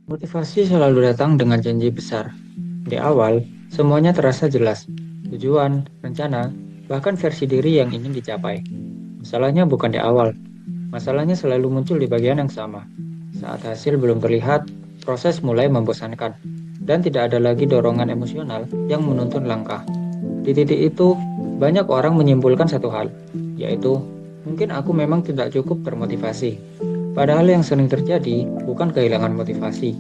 Motivasi selalu datang dengan janji besar. Di awal, semuanya terasa jelas. Tujuan, rencana, bahkan versi diri yang ingin dicapai. Masalahnya bukan di awal. Masalahnya selalu muncul di bagian yang sama. Saat hasil belum terlihat, proses mulai membosankan. Dan tidak ada lagi dorongan emosional yang menuntun langkah. Di titik itu, banyak orang menyimpulkan satu hal, yaitu mungkin aku memang tidak cukup termotivasi. Padahal yang sering terjadi bukan kehilangan motivasi,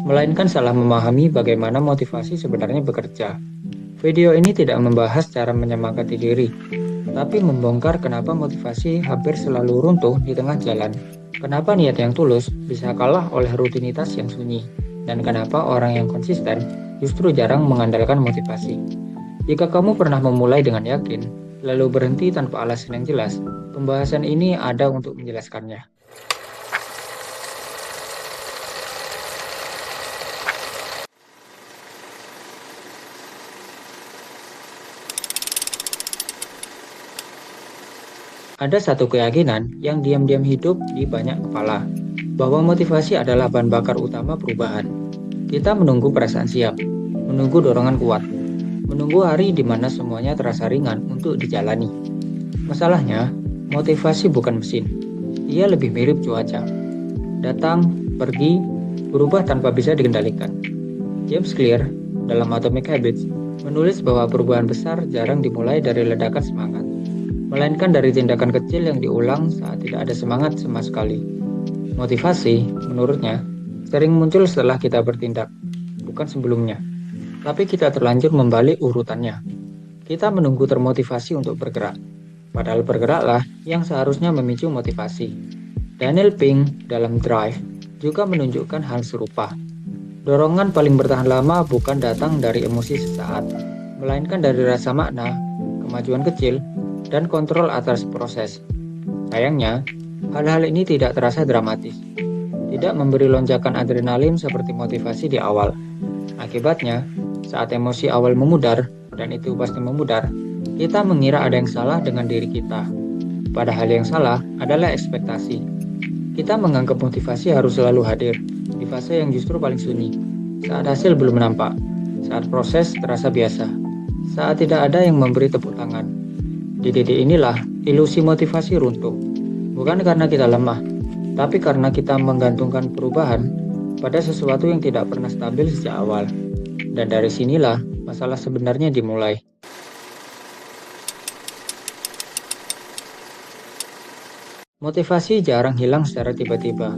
melainkan salah memahami bagaimana motivasi sebenarnya bekerja. Video ini tidak membahas cara menyemangati diri, tapi membongkar kenapa motivasi hampir selalu runtuh di tengah jalan. Kenapa niat yang tulus bisa kalah oleh rutinitas yang sunyi, dan kenapa orang yang konsisten justru jarang mengandalkan motivasi. Jika kamu pernah memulai dengan yakin, lalu berhenti tanpa alasan yang jelas, pembahasan ini ada untuk menjelaskannya. Ada satu keyakinan yang diam-diam hidup di banyak kepala, bahwa motivasi adalah bahan bakar utama perubahan. Kita menunggu perasaan siap, menunggu dorongan kuat, menunggu hari di mana semuanya terasa ringan untuk dijalani. Masalahnya, motivasi bukan mesin. Ia lebih mirip cuaca. Datang, pergi, berubah tanpa bisa dikendalikan. James Clear, dalam Atomic Habits, menulis bahwa perubahan besar jarang dimulai dari ledakan semangat, melainkan dari tindakan kecil yang diulang saat tidak ada semangat sama sekali. Motivasi, menurutnya, sering muncul setelah kita bertindak, bukan sebelumnya. Tapi kita terlanjur membalik urutannya. Kita menunggu termotivasi untuk bergerak, padahal bergeraklah yang seharusnya memicu motivasi. Daniel Pink dalam Drive juga menunjukkan hal serupa. Dorongan paling bertahan lama bukan datang dari emosi sesaat, melainkan dari rasa makna, kemajuan kecil, dan kontrol atas proses. Sayangnya, hal-hal ini tidak terasa dramatis, tidak memberi lonjakan adrenalin seperti motivasi di awal. Akibatnya, saat emosi awal memudar, dan itu pasti memudar, kita mengira ada yang salah dengan diri kita. Padahal yang salah adalah ekspektasi. Kita menganggap motivasi harus selalu hadir, di fase yang justru paling sunyi, saat hasil belum nampak, saat proses terasa biasa, saat tidak ada yang memberi tepuk tangan. Di titik inilah ilusi motivasi runtuh, bukan karena kita lemah, tapi karena kita menggantungkan perubahan pada sesuatu yang tidak pernah stabil sejak awal. Dan dari sinilah masalah sebenarnya dimulai. Motivasi jarang hilang secara tiba-tiba.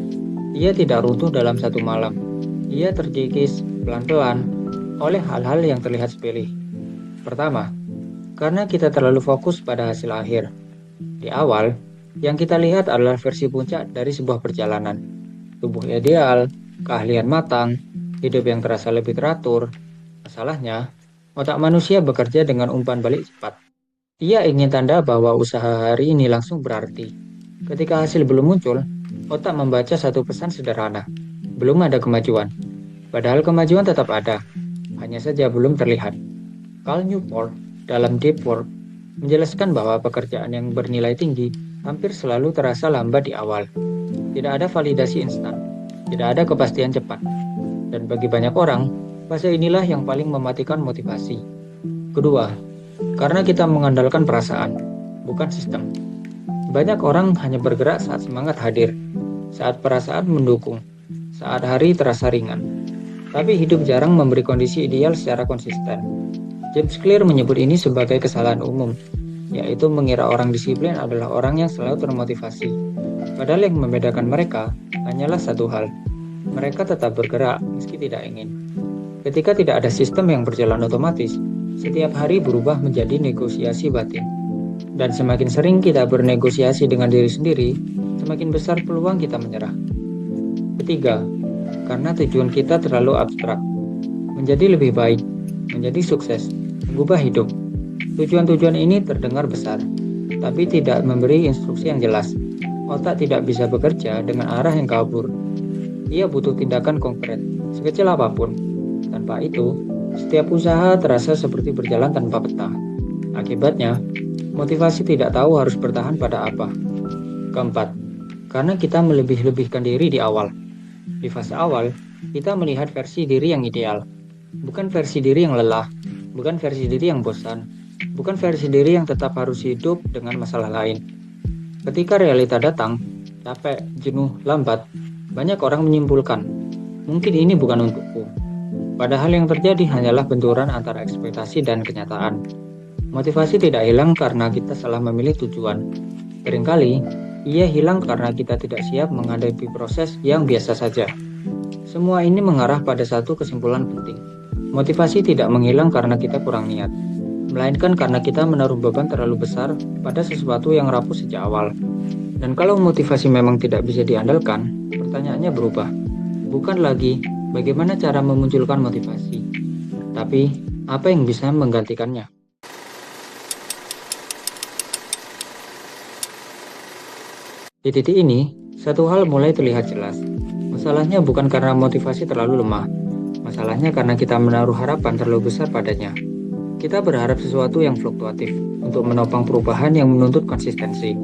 Ia tidak runtuh dalam satu malam. Ia terkikis pelan-pelan oleh hal-hal yang terlihat sepele. Pertama, karena kita terlalu fokus pada hasil akhir. Di awal, yang kita lihat adalah versi puncak dari sebuah perjalanan. Tubuh ideal, keahlian matang, hidup yang terasa lebih teratur. Masalahnya, otak manusia bekerja dengan umpan balik cepat. Ia ingin tanda bahwa usaha hari ini langsung berarti. Ketika hasil belum muncul, otak membaca satu pesan sederhana. Belum ada kemajuan. Padahal kemajuan tetap ada, hanya saja belum terlihat. Cal Newport dalam Deep Work menjelaskan bahwa pekerjaan yang bernilai tinggi hampir selalu terasa lambat di awal. Tidak ada validasi instan, tidak ada kepastian cepat. Dan bagi banyak orang, fase inilah yang paling mematikan motivasi. Kedua, karena kita mengandalkan perasaan, bukan sistem. Banyak orang hanya bergerak saat semangat hadir, saat perasaan mendukung, saat hari terasa ringan. Tapi hidup jarang memberi kondisi ideal secara konsisten. James Clear menyebut ini sebagai kesalahan umum, yaitu mengira orang disiplin adalah orang yang selalu termotivasi. Padahal yang membedakan mereka hanyalah satu hal. Mereka tetap bergerak meski tidak ingin. Ketika tidak ada sistem yang berjalan otomatis, setiap hari berubah menjadi negosiasi batin. Dan semakin sering kita bernegosiasi dengan diri sendiri, semakin besar peluang kita menyerah. Ketiga, karena tujuan kita terlalu abstrak. Menjadi lebih baik, menjadi sukses, mengubah hidup. Tujuan-tujuan ini terdengar besar, tapi tidak memberi instruksi yang jelas. Otak tidak bisa bekerja dengan arah yang kabur. Ia butuh tindakan konkret, sekecil apapun. Tanpa itu, setiap usaha terasa seperti berjalan tanpa peta. Akibatnya, motivasi tidak tahu harus bertahan pada apa. Keempat, karena kita melebih-lebihkan diri di awal. Di fase awal, kita melihat versi diri yang ideal, bukan versi diri yang lelah, bukan versi diri yang bosan, bukan versi diri yang tetap harus hidup dengan masalah lain. Ketika realita datang, capek, jenuh, lambat, banyak orang menyimpulkan, mungkin ini bukan untukku. Padahal yang terjadi hanyalah benturan antara ekspektasi dan kenyataan. Motivasi tidak hilang karena kita salah memilih tujuan. Seringkali, ia hilang karena kita tidak siap menghadapi proses yang biasa saja. Semua ini mengarah pada satu kesimpulan penting. Motivasi tidak menghilang karena kita kurang niat, melainkan karena kita menaruh beban terlalu besar pada sesuatu yang rapuh sejak awal. Dan kalau motivasi memang tidak bisa diandalkan, pertanyaannya berubah. Bukan lagi bagaimana cara memunculkan motivasi, tapi apa yang bisa menggantikannya. Di titik ini, satu hal mulai terlihat jelas. Masalahnya bukan karena motivasi terlalu lemah. Masalahnya karena kita menaruh harapan terlalu besar padanya. Kita berharap sesuatu yang fluktuatif untuk menopang perubahan yang menuntut konsistensi.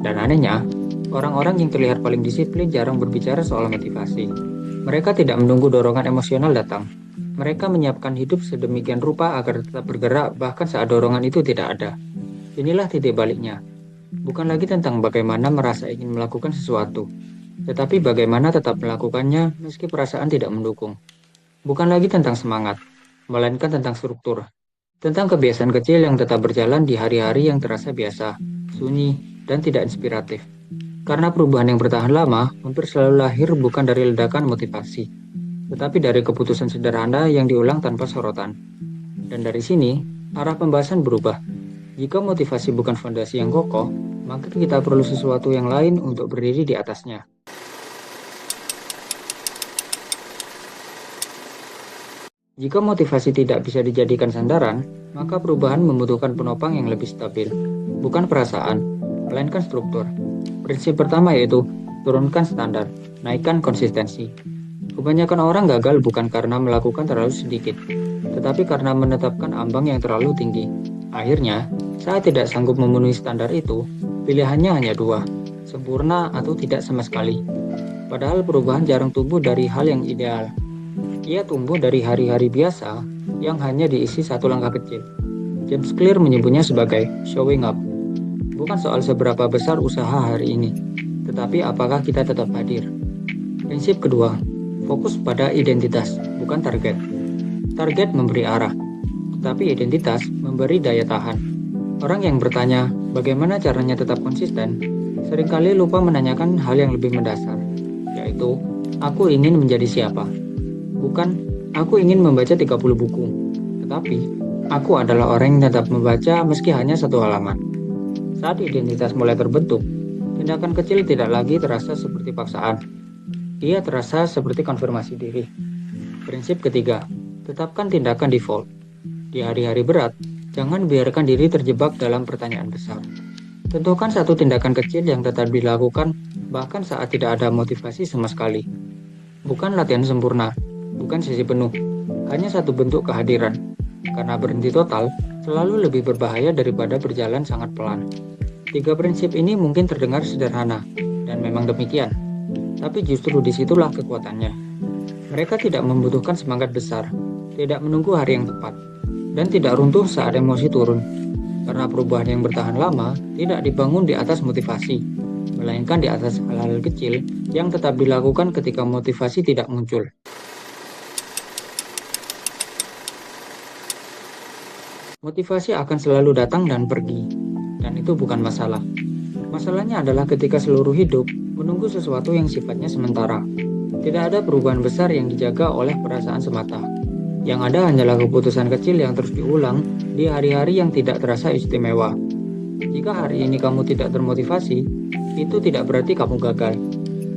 Dan anehnya, orang-orang yang terlihat paling disiplin jarang berbicara soal motivasi. Mereka tidak menunggu dorongan emosional datang. Mereka menyiapkan hidup sedemikian rupa agar tetap bergerak bahkan saat dorongan itu tidak ada. Inilah titik baliknya. Bukan lagi tentang bagaimana merasa ingin melakukan sesuatu, tetapi bagaimana tetap melakukannya meski perasaan tidak mendukung. Bukan lagi tentang semangat, melainkan tentang struktur, tentang kebiasaan kecil yang tetap berjalan di hari-hari yang terasa biasa, sunyi, dan tidak inspiratif. Karena perubahan yang bertahan lama hampir selalu lahir bukan dari ledakan motivasi, tetapi dari keputusan sederhana yang diulang tanpa sorotan. Dan dari sini, arah pembahasan berubah. Jika motivasi bukan fondasi yang kokoh, maka kita perlu sesuatu yang lain untuk berdiri di atasnya. Jika motivasi tidak bisa dijadikan sandaran, maka perubahan membutuhkan penopang yang lebih stabil, bukan perasaan, melainkan struktur. Prinsip pertama yaitu turunkan standar, naikkan konsistensi. Kebanyakan orang gagal bukan karena melakukan terlalu sedikit, tetapi karena menetapkan ambang yang terlalu tinggi. Akhirnya, saat tidak sanggup memenuhi standar itu, pilihannya hanya dua, sempurna atau tidak sama sekali. Padahal perubahan jarang tumbuh dari hal yang ideal. Ia tumbuh dari hari-hari biasa yang hanya diisi satu langkah kecil. James Clear menyebutnya sebagai showing up. Bukan soal seberapa besar usaha hari ini, tetapi apakah kita tetap hadir. Prinsip kedua, fokus pada identitas, bukan target. Target memberi arah, tetapi identitas memberi daya tahan. Orang yang bertanya, bagaimana caranya tetap konsisten, seringkali lupa menanyakan hal yang lebih mendasar, yaitu, aku ingin menjadi siapa? Bukan, aku ingin membaca 30 buku, tetapi, aku adalah orang yang tetap membaca meski hanya satu halaman. Saat identitas mulai terbentuk, tindakan kecil tidak lagi terasa seperti paksaan. Ia terasa seperti konfirmasi diri. Prinsip ketiga, tetapkan tindakan default. Di hari-hari berat, jangan biarkan diri terjebak dalam pertanyaan besar. Tentukan satu tindakan kecil yang tetap dilakukan bahkan saat tidak ada motivasi sama sekali. Bukan latihan sempurna, bukan sesi penuh, hanya satu bentuk kehadiran. Karena berhenti total selalu lebih berbahaya daripada berjalan sangat pelan. Tiga prinsip ini mungkin terdengar sederhana, dan memang demikian. Tapi justru disitulah kekuatannya. Mereka tidak membutuhkan semangat besar, tidak menunggu hari yang tepat, dan tidak runtuh saat emosi turun. Karena perubahan yang bertahan lama tidak dibangun di atas motivasi, melainkan di atas hal-hal kecil yang tetap dilakukan ketika motivasi tidak muncul. Motivasi akan selalu datang dan pergi, dan itu bukan masalah. Masalahnya adalah ketika seluruh hidup menunggu sesuatu yang sifatnya sementara. Tidak ada perubahan besar yang dijaga oleh perasaan semata. Yang ada hanyalah keputusan kecil yang terus diulang di hari-hari yang tidak terasa istimewa. Jika hari ini kamu tidak termotivasi, itu tidak berarti kamu gagal.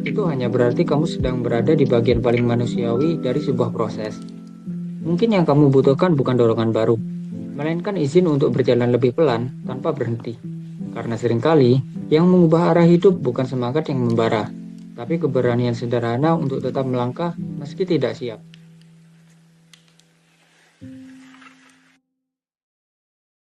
Itu hanya berarti kamu sedang berada di bagian paling manusiawi dari sebuah proses. Mungkin yang kamu butuhkan bukan dorongan baru, melainkan izin untuk berjalan lebih pelan tanpa berhenti. Karena seringkali, yang mengubah arah hidup bukan semangat yang membara, tapi keberanian sederhana untuk tetap melangkah meski tidak siap.